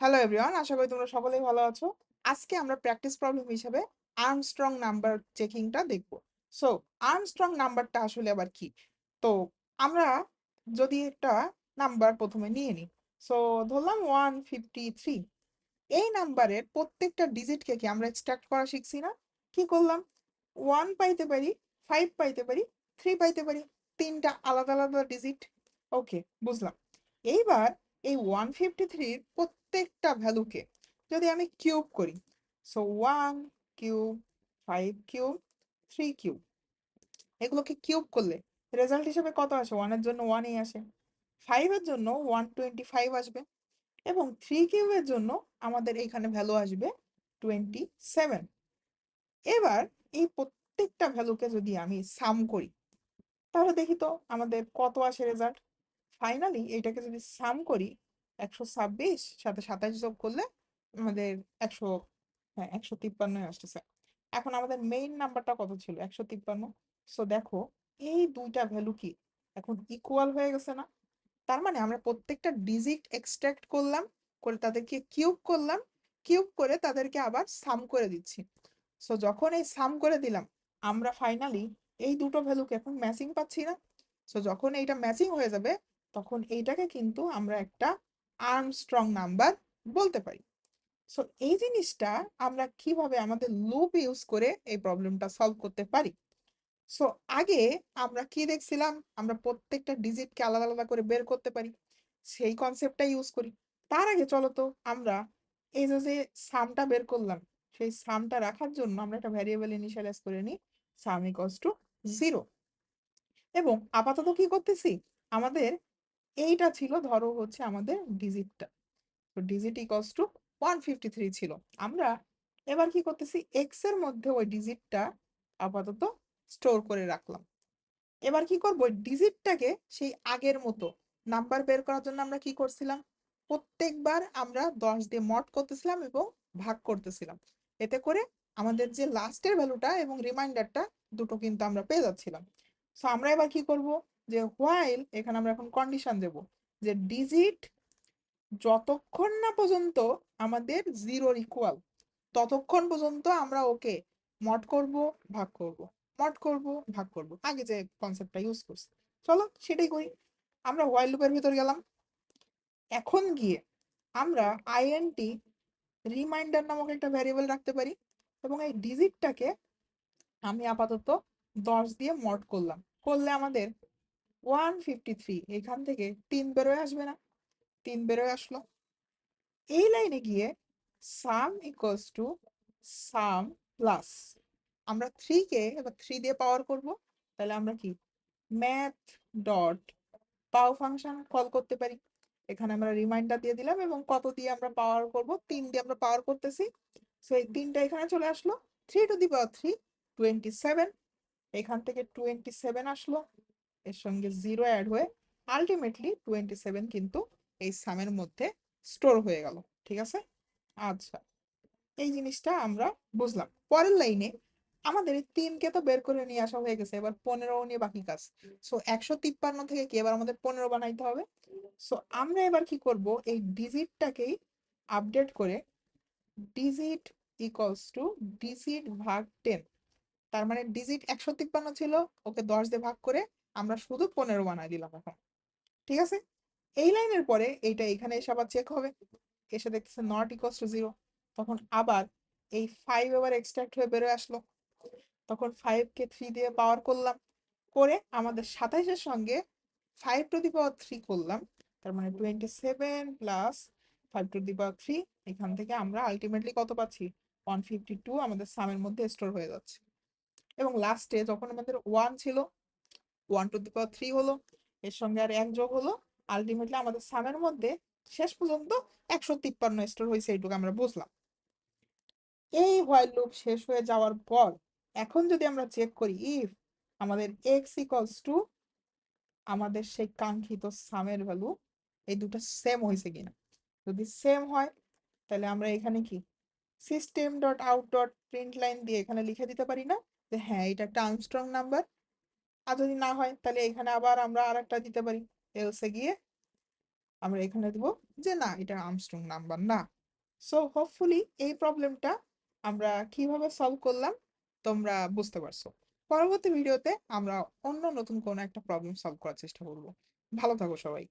Hello everyone, আশা করি তোমরা সকলেই ভালো আছো। আজকে আমরা প্র্যাকটিস প্রবলেম হিসেবে আর্মস্ট্রং নাম্বার চেকিংটা দেখব। সো আর্মস্ট্রং নাম্বারটা আসলে আবার কি? তো আমরা যদি একটা নাম্বার প্রথমে নিয়ে নিই, সো ধরলাম 153। এই নাম্বারের প্রত্যেকটা ডিজিটকে কি আমরা এক্সট্রাক্ট করা শিখছি না? কি করলাম? 1 পাইতে পারি, 5 পাইতে পারি, 3 পাইতে পারি, তিনটা আলাদা আলাদা ডিজিট। ওকে, বুঝলাম। এইবার এই 153-র প্রত্যেকটা ভ্যালুকে যদি আমি কিউব করি, সো 1 কিউব, 5 কিউব, 3 কিউব, এগুলোকে কিউব করলে রেজাল্ট হিসেবে কত আসে? 1 এর জন্য 1ই আসে, 5 এর জন্য 125 আসবে, এবং 3 কিউবের জন্য আমাদের এখানে ভ্যালু আসবে 27। এবার এই প্রত্যেকটা ভ্যালুকে যদি আমি সাম করি, তাহলে দেখি তো আমাদের কত আসে রেজাল্ট। ফাইনালি এটাকে যদি সাম করি, 126 সাথে 27 যোগ করলে আমাদের 100, হ্যাঁ 153 আসতেছে। এখন আমাদের মেইন নাম্বারটা কত ছিল? 153। সো দেখো, এই দুইটা ভ্যালু কি এখন ইকুয়াল হয়ে গেছে না? তার মানে আমরা প্রত্যেকটা ডিজিট এক্সট্রাক্ট করলাম, করে তাদেরকে কিউব করলাম, কিউব করে তাদেরকে আবার সাম করে দিচ্ছি। সো যখন এই সাম করে দিলাম, আমরা ফাইনালি এই দুটো ভ্যালুকে এখন ম্যাচিং পাচ্ছি না? সো যখন এইটা ম্যাচিং হয়ে যাবে, তখন এইটাকে কিন্তু আমরা একটা আর্মস্ট্রং নাম্বার বলতে পারি। সো এই জিনিসটা আমরা কিভাবে আমাদের লুপ ইউজ করে এই প্রবলেমটা সলভ করতে পারি? সো আগে আমরা কি দেখছিলাম? আমরা প্রত্যেকটা ডিজিটকে আলাদা আলাদা করে বের করতে পারি, সেই কনসেপ্টটা ইউজ করি। তার আগে চলো তো আমরা এই যে যে সামটা বের করলাম, সেই সামটা রাখার জন্য আমরা একটা ভ্যারিয়েবল ইনিশিয়ালাইজ করে নিই, সাম ইকুয়ালস টু 0। এবং আপাতত কি করতেছি? আমাদের এইটা ছিল, ধরো হচ্ছে আমাদের ডিজিটটা, তো ডিজিট ইকুয়ালস টু 153 ছিল। আমরা এবার কি করতেছি? এক্স এর মধ্যে ওই ডিজিটটা আপাতত স্টোর করে রাখলাম। এবার কি করবো? ডিজিটটাকে সেই আগের মতো নাম্বার বের করার জন্য আমরা কি করছিলাম? প্রত্যেকবার আমরা 10 দিয়ে মড করতেছিলাম এবং ভাগ করতেছিলাম। এতে করে আমাদের যে লাস্টের ভ্যালুটা এবং রিমাইন্ডারটা, দুটো কিন্তু আমরা পেয়ে যাচ্ছিলাম। সো আমরা এবার কি করব? যে হোয়াইল, এখানে আমরা এখন কন্ডিশন দেব যে ডিজিট যতক্ষণ না পর্যন্ত আমাদের জিরোর ইকুয়াল, ততক্ষণ পর্যন্ত আমরা ওকে মড করব, ভাগ করব, মড করব, ভাগ করব, আগে যে কনসেপ্টটা ইউজ করছি। চলো সেটাই করি। আমরা হোয়াইল লুপের ভিতর গেলাম। এখন গিয়ে আমরা আইএনটি রিমাইন্ডার নামক একটা ভ্যারিয়েবল রাখতে পারি, এবং এই ডিজিটটাকে আমি আপাতত 10 দিয়ে মড করলাম, করলে আমাদের 153 এখান থেকে 3 বেরোয় আসবে না? 3 বেরোয় আসলো। এই লাইনে গিয়ে সাম ইকুয়ালস টু সাম প্লাস, আমরা 3 কে এবার 3 দিয়ে পাওয়ার করব, তাহলে আমরা কি ম্যাথ ডট পাও ফাংশন কল করতে পারি। এখানে আমরা রিমাইন্ডার দিয়ে দিলাম, এবং কত দিয়ে আমরা পাওয়ার করব? 3 দিয়ে আমরা পাওয়ার করতেছি। সো এই 3টা এখানে চলে আসলো, 3 টু দি পাওয়ার 3, 27। এখান থেকে 27 আসলো, এর সঙ্গে 0 অ্যাড হয়ে আলটিমেটলি 27 কিন্তু এই সামের মধ্যে স্টোর হয়ে গেল। ঠিক আছে? আচ্ছা, এই জিনিসটা আমরা বুঝলাম। পরের লাইনে আমাদের এই 3 কে তো বের করে নিয়ে আসা হয়ে গেছে, এবার 15 নিয়ে বাকি কাজ। সো 153 থেকে কি এবার আমাদের 15 বানাইতে হবে। সো আমরা এবার কি করব? এই ডিজিটটাকেই আপডেট করে ডিজিট ইকুয়ালস টু ডিজিট ভাগ 10। তার মানে ডিজিট 153 ছিল, ওকে 10 দিয়ে ভাগ করে আমরা শুধু 15 বানাই দিলাম এখন। ঠিক আছে? এই লাইনের পরে এইটা এখানে এসে আবার চেক হবে, এসে দেখতেছে নট ইকুয়ালস টু 0। তখন আবার এই 5 এবার এক্সট্রাক্ট হয়ে বেরোয় আসলো, তখন 5 কে 3 দিয়ে পাওয়ার করলাম, করে আমাদের 27-এর সঙ্গে 5 টু দি পাওয়ার 3 করলাম, তার মানে 27 প্লাস 5 টু দি পাওয়ার 3। এখান থেকে আমরা আলটিমেটলি কত পাচ্ছি? 152 আমাদের সামের মধ্যে স্টোর হয়ে যাচ্ছে। এবং লাস্টে যখন আমাদের 1 ছিল, 1 টু দি পাওয়ার 3 হলো, এর সঙ্গে আর 1 যোগ হলো, আলটিমেটলি আমাদের সামের মধ্যে শেষ পর্যন্ত 153 স্টোর হয়েছে, এইটুকু আমরা বুঝলাম। এই হোয়াইল লুপ শেষ হয়ে যাওয়ার পর এখন যদি আমরা চেক করি ইফ আমাদের এক্স ইকুয়ালস টু আমাদের সেই কাঙ্ক্ষিত সামের ভ্যালু, এই দুটো সেম হয়েছে কিনা। যদি সেম হয়, তাহলে আমরা এখানে কি system dot out dot print line দিয়ে এখানে লিখে দিতে পারি না যে হ্যাঁ এটা একটা আর্মস্ট্রং নাম্বার। আর যদি না হয়, তাহলে এখানে আবার আমরা আর একটা দিতে পারি, এলসে গিয়ে আমরা এখানে দেব যে না, এটা আর্মস্ট্রং নাম্বার না। সো হোপফুলি এই প্রবলেমটা আমরা কিভাবে সলভ করলাম তোমরা বুঝতে পারছো। পরবর্তী ভিডিওতে আমরা অন্য নতুন কোনো একটা প্রবলেম সলভ করার চেষ্টা করব। ভালো থাকো সবাই।